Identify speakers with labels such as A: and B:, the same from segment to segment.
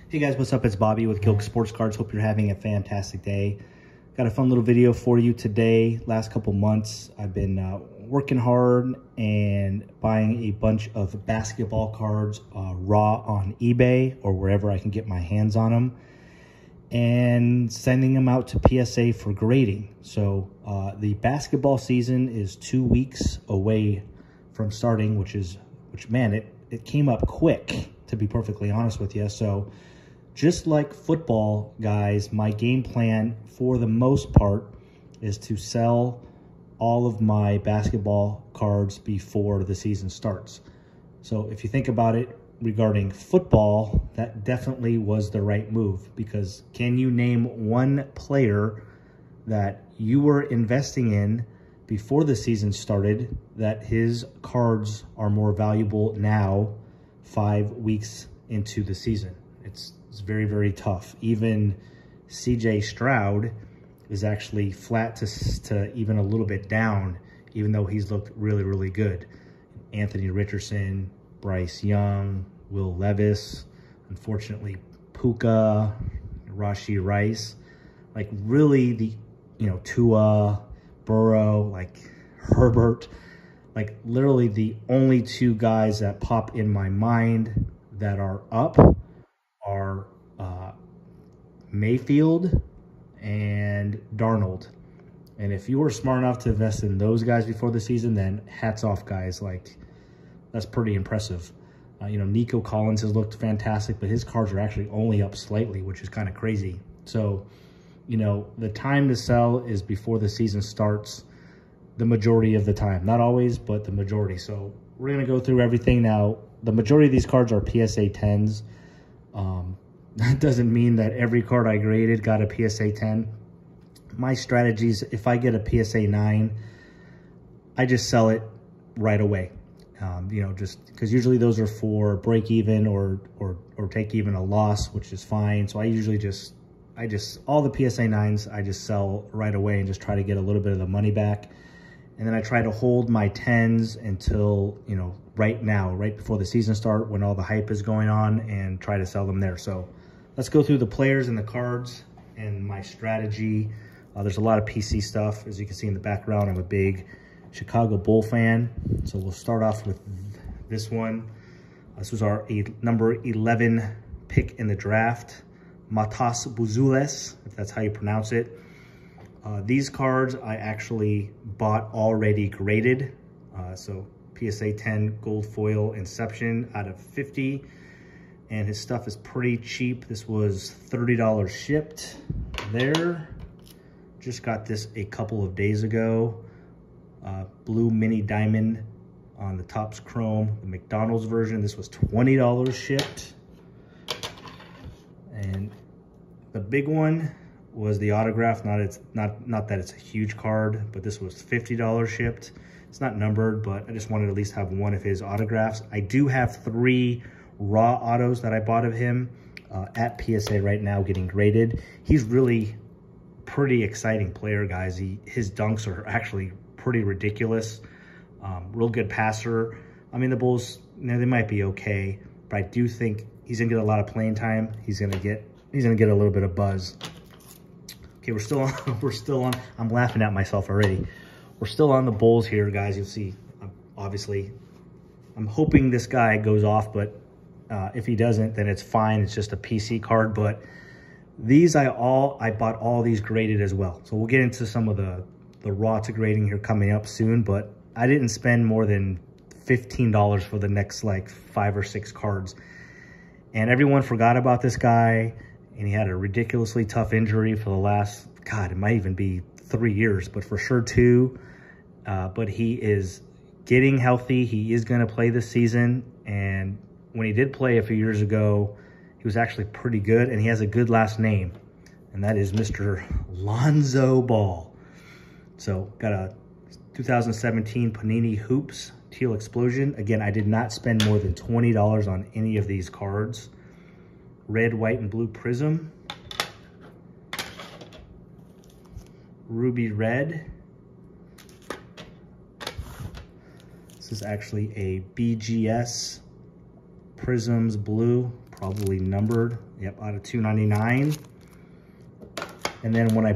A: Hey guys, what's up? It's Bobby with Gilk Sports Cards. Hope you're having a fantastic day. Got a fun little video for you today. Last couple months, I've been working hard and buying a bunch of basketball cards raw on eBay or wherever I can get my hands on them, and sending them out to PSA for grading. So the basketball season is 2 weeks away from starting, which man, it came up quick, to be perfectly honest with you. So just like football, guys, my game plan for the most part is to sell all of my basketball cards before the season starts. So if you think about it regarding football, that definitely was the right move, because can you name one player that you were investing in before the season started that his cards are more valuable now, 5 weeks into the season? It's very, very tough. Even CJ Stroud is actually flat to even a little bit down, even though he's looked really, really good. Anthony Richardson, Bryce Young, Will Levis, unfortunately Puka, Rashee Rice, like really Tua, Burrow, like Herbert, like literally the only two guys that pop in my mind that are up are Mayfield and Darnold. And if you were smart enough to invest in those guys before the season, then hats off, guys. Like, that's pretty impressive. Nico Collins has looked fantastic, but his cards are actually only up slightly, which is kind of crazy. So, the time to sell is before the season starts, the majority of the time. Not always, but the majority. So we're going to go through everything now. The majority of these cards are PSA 10s. That doesn't mean that every card I graded got a PSA 10. My strategies, if I get a PSA 9, I just sell it right away. Just because usually those are for break even or take even a loss, which is fine. So I usually all the PSA 9s, I just sell right away and just try to get a little bit of the money back. And then I try to hold my 10s until, right now, right before the season start, when all the hype is going on, and try to sell them there. So let's go through the players and the cards and my strategy. There's a lot of PC stuff. As you can see in the background, I'm a big Chicago Bull fan. So we'll start off with this one. This was our number 11 pick in the draft, Matas Buzules, if that's how you pronounce it. These cards I actually bought already graded. So PSA 10 gold foil Inception out of 50. And his stuff is pretty cheap. This was $30 shipped there. Just got this a couple of days ago. Blue mini diamond on the top's chrome, the McDonald's version. This was $20 shipped. And the big one was the autograph. Not that it's a huge card, but this was $50 shipped. It's not numbered, but I just wanted to at least have one of his autographs. I do have 3 raw autos that I bought of him at PSA right now getting graded. He's really pretty exciting player, guys. His dunks are actually pretty ridiculous. Real good passer. I mean, the Bulls, they might be okay, but I do think he's gonna get a lot of playing time. He's gonna get a little bit of buzz. Okay, we're still on. I'm laughing at myself already. We're still on the Bulls here, guys. You'll see, obviously, I'm hoping this guy goes off, but if he doesn't, then it's fine. It's just a PC card. But these I bought all these graded as well. So we'll get into some of the raw to grading here coming up soon. But I didn't spend more than $15 for the next like 5 or 6 cards. And everyone forgot about this guy. And he had a ridiculously tough injury for the last, God, it might even be 3 years, but for sure 2. But he is getting healthy. He is going to play this season. And when he did play a few years ago, he was actually pretty good. And he has a good last name. And that is Mr. Lonzo Ball. So got a 2017 Panini Hoops Teal Explosion. Again, I did not spend more than $20 on any of these cards. Red, white, and blue prism. Ruby red. This is actually a BGS Prisms Blue probably numbered. Yep, out of 299. And then when I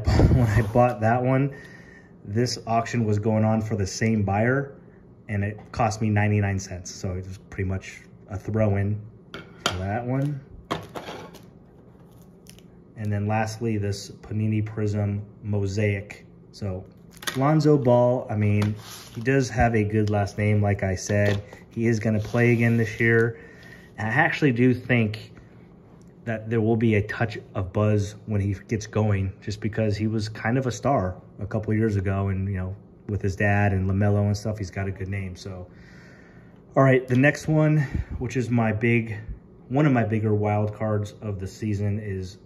A: bought that one, this auction was going on for the same buyer, and it cost me 99 cents. So it was pretty much a throw-in for that one. And then lastly, this Panini Prism Mosaic. So Lonzo Ball, I mean, he does have a good last name, like I said. He is going to play again this year. And I actually do think that there will be a touch of buzz when he gets going, just because he was kind of a star a couple of years ago. And, you know, with his dad and LaMelo and stuff, he's got a good name. So, all right, the next one, which is one of my bigger wild cards of the season, is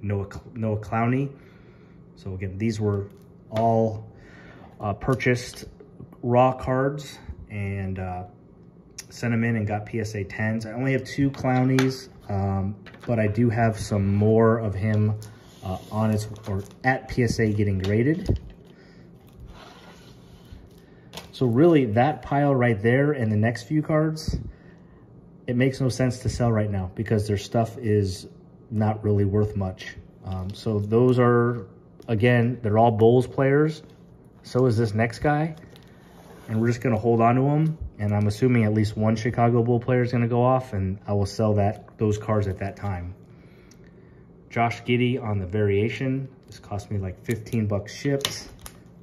A: Noah Clowney. So again, these were all purchased raw cards and sent them in and got PSA 10s. I only have 2 Clowneys, but I do have some more of him on its or at PSA getting graded. So really, that pile right there and the next few cards, it makes no sense to sell right now because their stuff is not really worth much. So those are, again, they're all Bulls players. So is this next guy. And we're just going to hold on to them. And I'm assuming at least one Chicago Bull player is going to go off, and I will sell those cards at that time. Josh Giddey on the variation. This cost me like 15 bucks shipped.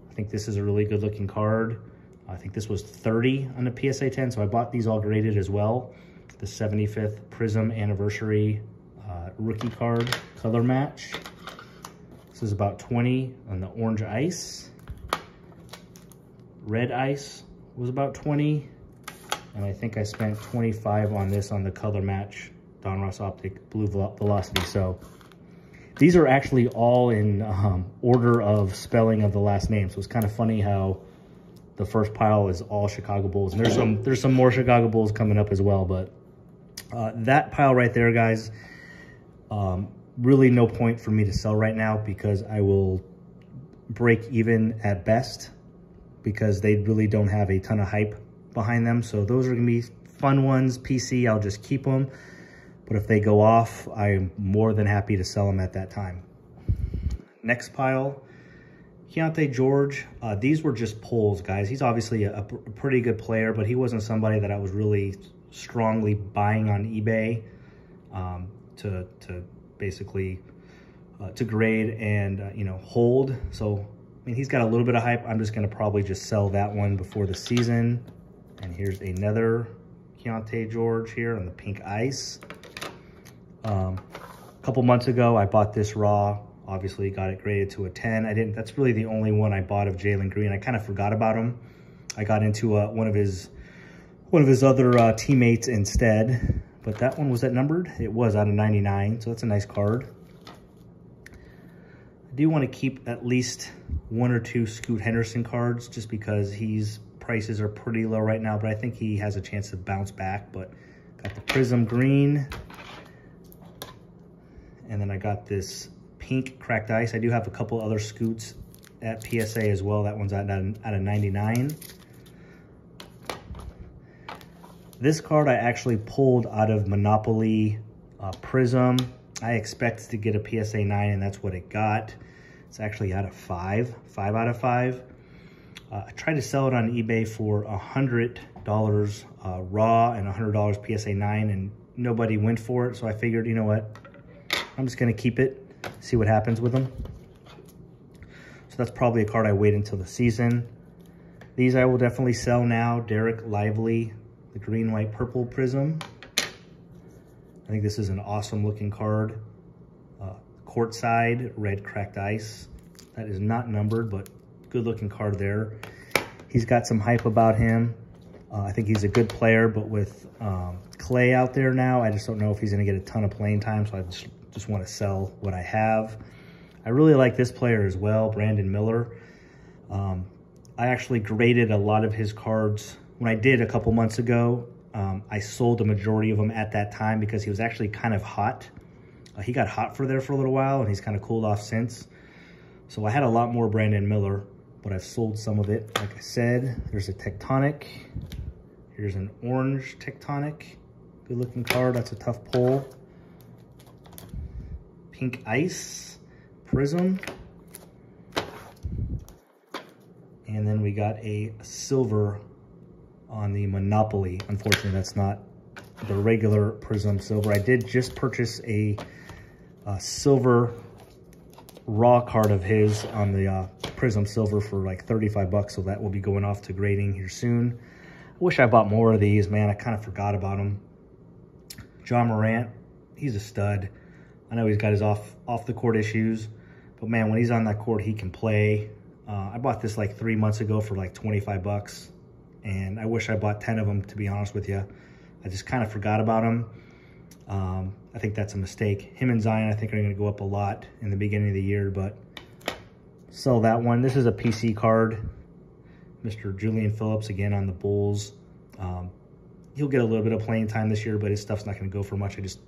A: I think this is a really good looking card. I think this was 30 on the PSA 10, so I bought these all graded as well. The 75th Prism Anniversary rookie card color match. This is about 20 on the orange ice. Red ice was about 20. And I think I spent 25 on this on the color match Don Ross Optic Blue Velocity. So these are actually all in order of spelling of the last name. So it's kind of funny how the first pile is all Chicago Bulls. And there's some more Chicago Bulls coming up as well. But that pile right there, guys, really no point for me to sell right now because I will break even at best because they really don't have a ton of hype behind them. So those are going to be fun ones. PC, I'll just keep them. But if they go off, I'm more than happy to sell them at that time. Next pile, Keontae George. These were just pulls, guys. He's obviously a pretty good player, but he wasn't somebody that I was really strongly buying on eBay to basically to grade and you know, hold. So I mean, he's got a little bit of hype. I'm just going to probably just sell that one before the season. And here's another Keontae George here on the pink ice. A couple months ago, I bought this raw. Obviously, got it graded to a 10. That's really the only one I bought of Jalen Green. I kind of forgot about him. I got into one of his other teammates instead. But that one, was that numbered? It was out of 99, so that's a nice card. I do want to keep at least 1 or 2 Scoot Henderson cards just because his prices are pretty low right now, but I think he has a chance to bounce back. But got the Prism Green. And then I got this pink cracked ice. I do have a couple other Scoots at PSA as well. That one's out of 99. This card I actually pulled out of Monopoly Prism. I expected to get a PSA 9, and that's what it got. It's actually out of 5 out of 5. I tried to sell it on eBay for $100 raw and $100 PSA 9, and nobody went for it. So I figured, you know what? I'm just going to keep it, see what happens with them. So that's probably a card I wait until the season. These I will definitely sell now. Derek Lively, the green, white, purple Prism. I think this is an awesome looking card. Courtside, red cracked ice. That is not numbered, but good looking card there. He's got some hype about him. I think he's a good player, but with Clay out there now, I just don't know if he's going to get a ton of playing time, so I just want to sell what I have. I really like this player as well, Brandon Miller. I actually graded a lot of his cards when I did a couple months ago. I sold the majority of them at that time because he was actually kind of hot. He got hot for a little while, and he's kind of cooled off since. So I had a lot more Brandon Miller, but I've sold some of it. Like I said, there's a Tectonic. Here's an orange Tectonic. Good looking card. That's a tough pull. Pink Ice Prism. And then we got a silver on the Monopoly. Unfortunately, that's not the regular Prism silver. I did just purchase a silver raw card of his on the Prism silver for like 35 bucks. So that will be going off to grading here soon. I wish I bought more of these, man. I kind of forgot about them. John Morant, he's a stud. I know he's got his off the court issues, but man, when he's on that court, he can play. I bought this like 3 months ago for like 25 bucks, and I wish I bought 10 of them, to be honest with you. I just kind of forgot about him. I think that's a mistake. Him and Zion, I think, are going to go up a lot in the beginning of the year, but sell that one. This is a PC card. Mr. Julian Phillips, again, on the Bulls. He'll get a little bit of playing time this year, but his stuff's not going to go for much. I just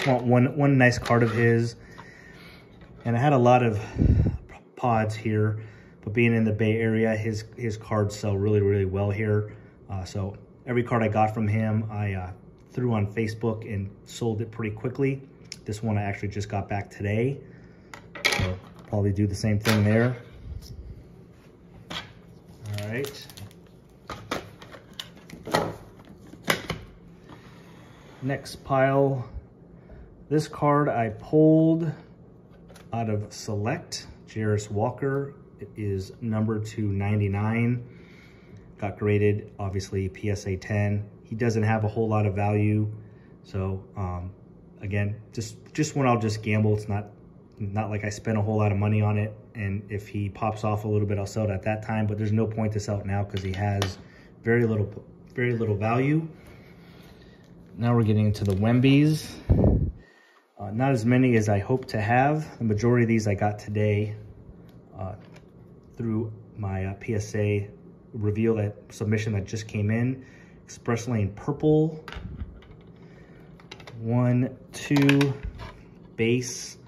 A: want one nice card of his. And I had a lot of pods here, but being in the Bay Area, his cards sell really, really well here. So every card I got from him, I threw on Facebook and sold it pretty quickly. This one I actually just got back today. So probably do the same thing there. All right. Next pile. This card I pulled out of Select. Jarris Walker. It is number 299. Got graded, obviously, PSA 10. He doesn't have a whole lot of value. So, again, just when I'll just gamble. It's not like I spent a whole lot of money on it. And if he pops off a little bit, I'll sell it at that time. But there's no point to sell it now because he has very little value. Now we're getting into the Wembies. Not as many as I hope to have. The majority of these I got today through my PSA reveal, that submission that just came in. Express Lane Purple. 1, 2 base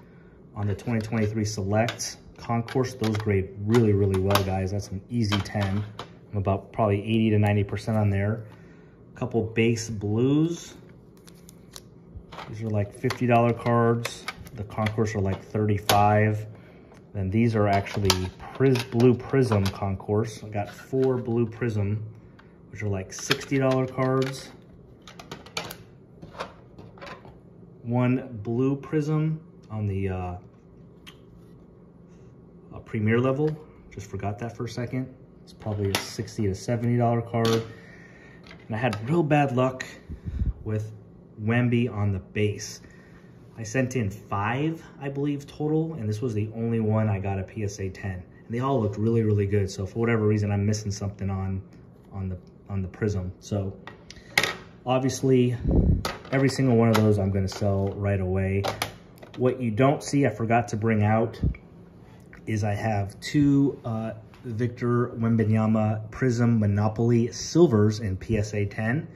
A: on the 2023 Select. Concourse, those grade really, really well, guys. That's an easy 10. I'm about probably 80 to 90% on there. A couple base blues. These are like $50 cards. The Concourse are like 35. Then these are actually Blue Prism Concourse. I got 4 Blue Prism, which are like $60 cards. 1 Blue Prism on the Premier level. Just forgot that for a second. It's probably a $60 to $70 card. And I had real bad luck with Wemby on the base. I sent in 5, I believe, total, and this was the only one I got a PSA 10. And they all looked really, really good. So for whatever reason, I'm missing something on the Prism. So obviously, every single one of those I'm going to sell right away. What you don't see, I forgot to bring out, is I have 2 Victor Wembanyama Prism Monopoly Silvers in PSA 10.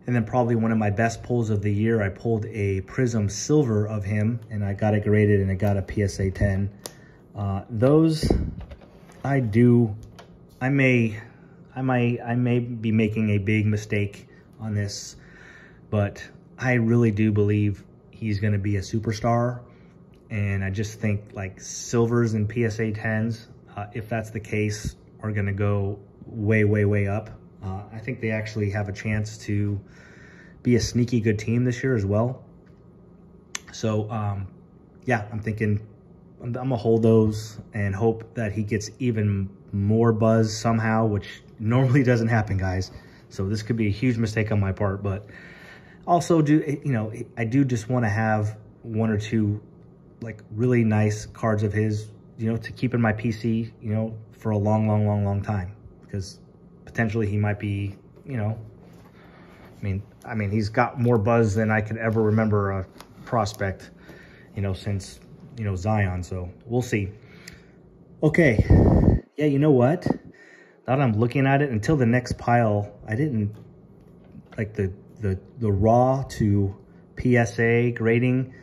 A: And then probably one of my best pulls of the year, I pulled a Prism Silver of him, and I got it graded, and I got a PSA 10. Those, I may be making a big mistake on this, but I really do believe he's going to be a superstar. And I just think like silvers and PSA 10s, if that's the case, are going to go way, way, way up. I think they actually have a chance to be a sneaky good team this year as well. So, yeah, I'm thinking I'm going to hold those and hope that he gets even more buzz somehow, which normally doesn't happen, guys. So this could be a huge mistake on my part, but also I do just want to have 1 or 2 like really nice cards of his, to keep in my PC, for a long, long, long, long time, because potentially he might be, I mean, he's got more buzz than I could ever remember a prospect, since, Zion. So we'll see. Okay. Yeah, you know what? Now that I'm looking at it, until the next pile, I didn't like the raw to PSA grading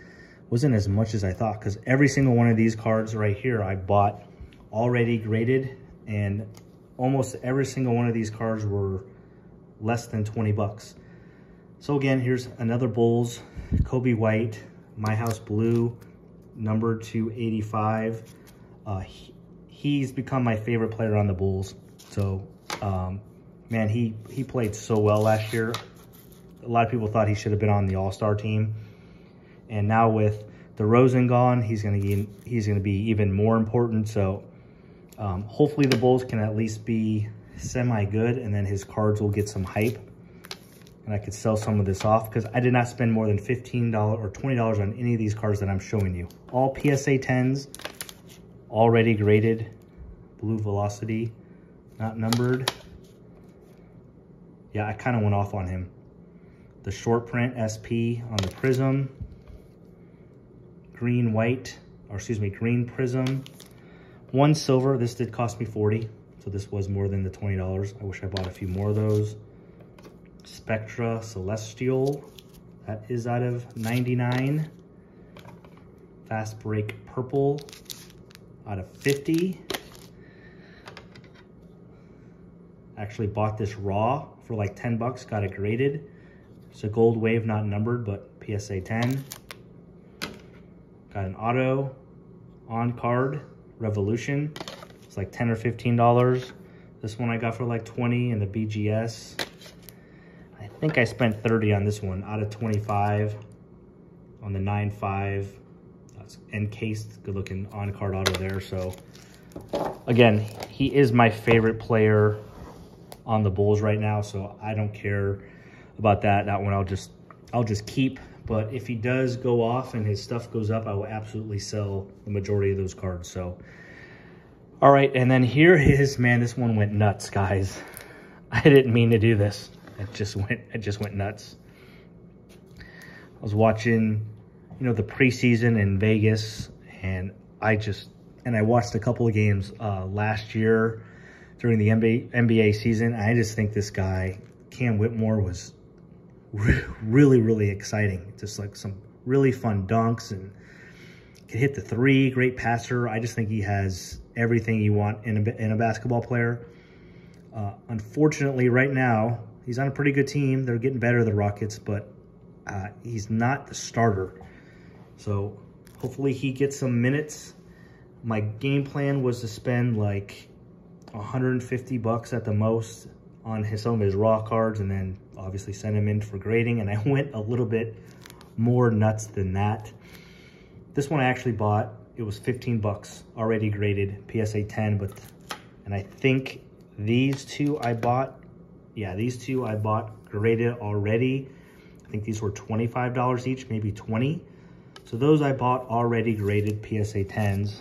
A: wasn't as much as I thought, because every single one of these cards right here I bought already graded, and almost every single one of these cards were less than 20 bucks. So again, here's another Bulls, Kobe White, My House Blue, number 285. He's become my favorite player on the Bulls. So, man, he played so well last year. A lot of people thought he should have been on the All-Star team. And now with DeRozan gone, he's gonna be even more important. So hopefully the Bulls can at least be semi-good, and then his cards will get some hype. And I could sell some of this off because I did not spend more than $15 or $20 on any of these cards that I'm showing you. All PSA 10s, already graded, blue velocity, not numbered. Yeah, I kind of went off on him. The short print SP on the Prism, green Prism, one silver. This did cost me $40, so this was more than the $20. I wish I bought a few more of those. Spectra Celestial, that is out of 99. Fast Break Purple out of 50. Actually bought this raw for like 10 bucks, got it graded. It's a gold wave, not numbered, but PSA 10. Got an auto on card Revolution. It's like $10 or $15. This one I got for like 20 in the BGS. I think I spent 30 on this one out of 25 on the 9.5. That's encased, good looking on card auto there. So again, he is my favorite player on the Bulls right now, so I don't care about that. That one I'll just keep. But if he does go off and his stuff goes up, I will absolutely sell the majority of those cards. So, all right, and then here is, man, this one went nuts, guys. I didn't mean to do this. It just went nuts. I was watching, you know, the preseason in Vegas, and I watched a couple of games last year during the NBA season. I just think this guy, Cam Whitmore, was really, really exciting. Just like some really fun dunks and can hit the three, great passer. I just think he has everything you want in a basketball player. Unfortunately, right now, he's on a pretty good team. They're getting better, the Rockets, but he's not the starter. So hopefully he gets some minutes. My game plan was to spend like 150 bucks at the most on some of his raw cards, and then obviously send him in for grading. And I went a little bit more nuts than that. This one I actually bought. It was 15 bucks, already graded, PSA 10. And I think these two I bought. Yeah, these two I bought graded already. I think these were $25 each, maybe 20. So those I bought already graded PSA 10s.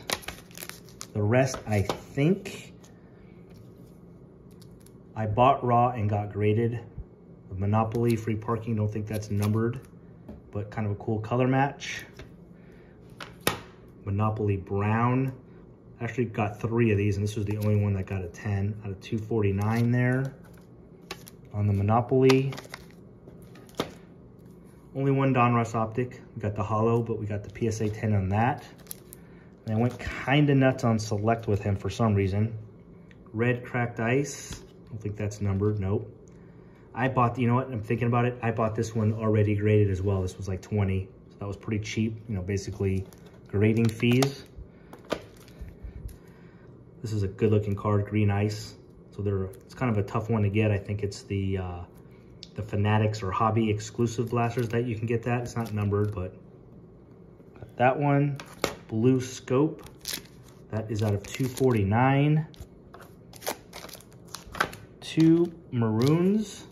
A: The rest, I think I bought raw and got graded. The Monopoly free parking, don't think that's numbered, but kind of a cool color match. Monopoly brown. Actually got 3 of these, and this was the only one that got a 10 out of 249 there. On the Monopoly, only one Donruss Optic. We got the Holo, but we got the PSA 10 on that. And I went kind of nuts on Select with him for some reason. Red Cracked Ice. I don't think that's numbered. Nope. I bought, you know what? I'm thinking about it. I bought this one already graded as well. This was like 20. So that was pretty cheap. You know, basically grading fees. This is a good looking card, Green Ice. So it's kind of a tough one to get. I think it's the Fanatics or Hobby exclusive blasters that you can get that. It's not numbered, but got that one. Blue Scope. That is out of 249. 2 Maroons.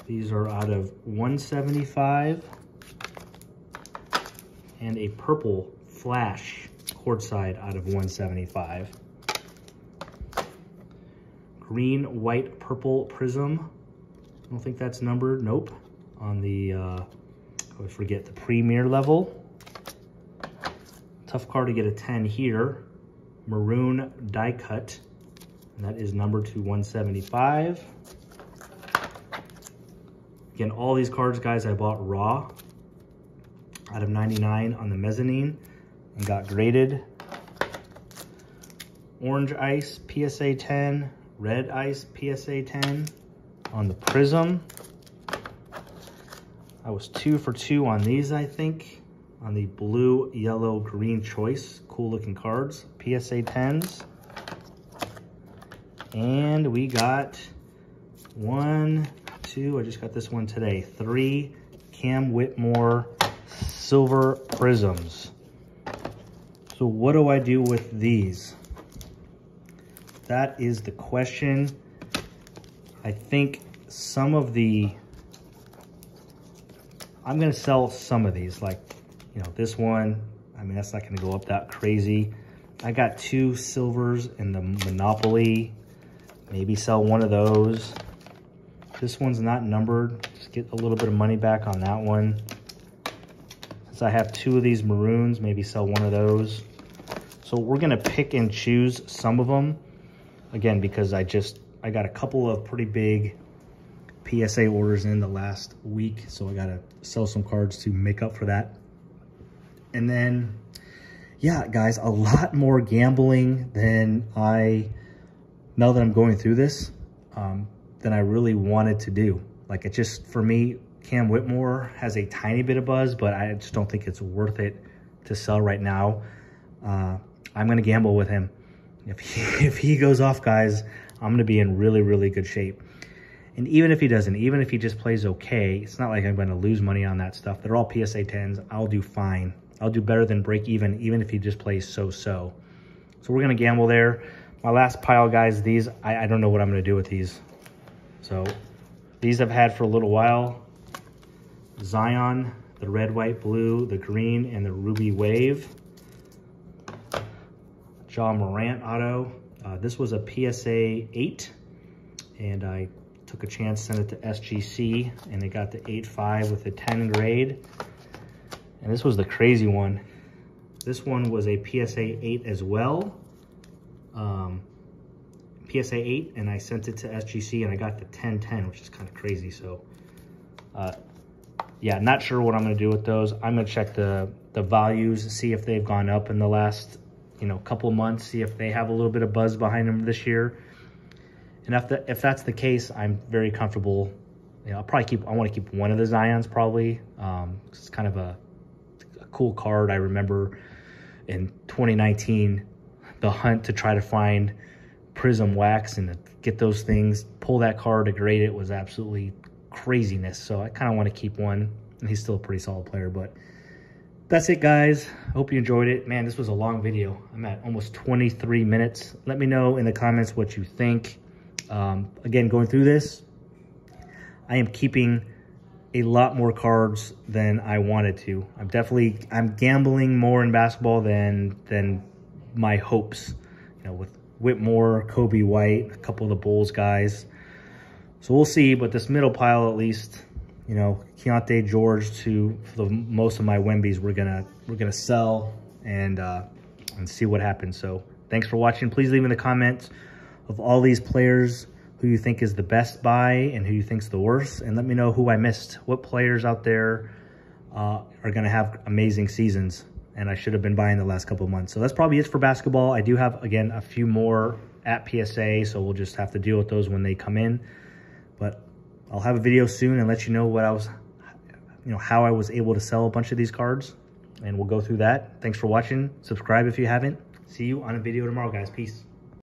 A: These are out of 175. And a Purple Flash courtside out of 175. Green, White, Purple Prism. I don't think that's numbered. Nope. On the, I always forget, the Premier level. Tough card to get a 10 here. Maroon Die Cut. And that is numbered to 175. Again, all these cards, guys, I bought raw out of 99 on the mezzanine and got graded. Orange Ice, PSA 10. Red Ice, PSA 10 on the Prism. I was 2 for 2 on these, I think, on the blue, yellow, green choice. Cool looking cards, PSA 10s. And we got 1, 2, I just got this one today, 3 Cam Whitmore silver prisms. So what do I do with these? That is the question. I think some of the, I'm gonna sell some of these, like, you know, this one, I mean, that's not gonna go up that crazy. I got 2 silvers in the Monopoly. Maybe sell one of those. This one's not numbered. Just get a little bit of money back on that one. Since I have 2 of these maroons, maybe sell one of those. So we're gonna pick and choose some of them. Again, because I got a couple of pretty big PSA orders in the last week. So I gotta sell some cards to make up for that. And then, yeah, guys, a lot more gambling than now that I'm going through this, than I really wanted to do. Like, it just, for me, Cam Whitmore has a tiny bit of buzz, but I just don't think it's worth it to sell right now. I'm gonna gamble with him. If he goes off, guys, I'm gonna be in really, really good shape. And even if he doesn't, even if he just plays okay, it's not like I'm gonna lose money on that stuff. They're all PSA 10s, I'll do fine. I'll do better than break even if he just plays so-so. So we're gonna gamble there. My last pile, guys, these, I don't know what I'm gonna do with these. So these I've had for a little while. Zion, the red, white, blue, the green, and the ruby wave. Ja Morant auto. This was a PSA 8, and I took a chance, sent it to SGC, and they got the 8.5 with a 10 grade. And this was the crazy one. This one was a PSA 8 as well. PSA 8, and I sent it to SGC, and I got the 10-10, which is kind of crazy. So, yeah, not sure what I'm going to do with those. I'm going to check the values, see if they've gone up in the last, you know, couple of months, see if they have a little bit of buzz behind them this year. And if that's the case, I'm very comfortable. You know, I want to keep one of the Zions probably. It's kind of a cool card. I remember in 2019, the hunt to try to find Prism wax and to get those things, pull that card to grade it was absolutely craziness. So I kind of want to keep one, and he's still a pretty solid player. But that's it, guys. I hope you enjoyed it. Man, this was a long video. I'm at almost 23 minutes. Let me know in the comments what you think. Again, going through this, I am keeping a lot more cards than I wanted to. I'm gambling more in basketball than my hopes, you know, with Whitmore, Kobe White, a couple of the Bulls guys. So we'll see, but this middle pile, at least, you know, Keontae George for most of my Wembies, we're gonna sell and see what happens. So thanks for watching. Please leave in the comments of all these players who you think is the best buy and who you think's the worst, and let me know who I missed. What players out there are gonna have amazing seasons and I should have been buying the last couple of months. So that's probably it for basketball. I do have, again, a few more at PSA, so we'll just have to deal with those when they come in. But I'll have a video soon and let you know what how I was able to sell a bunch of these cards, and we'll go through that. Thanks for watching. Subscribe if you haven't. See you on a video tomorrow, guys. Peace.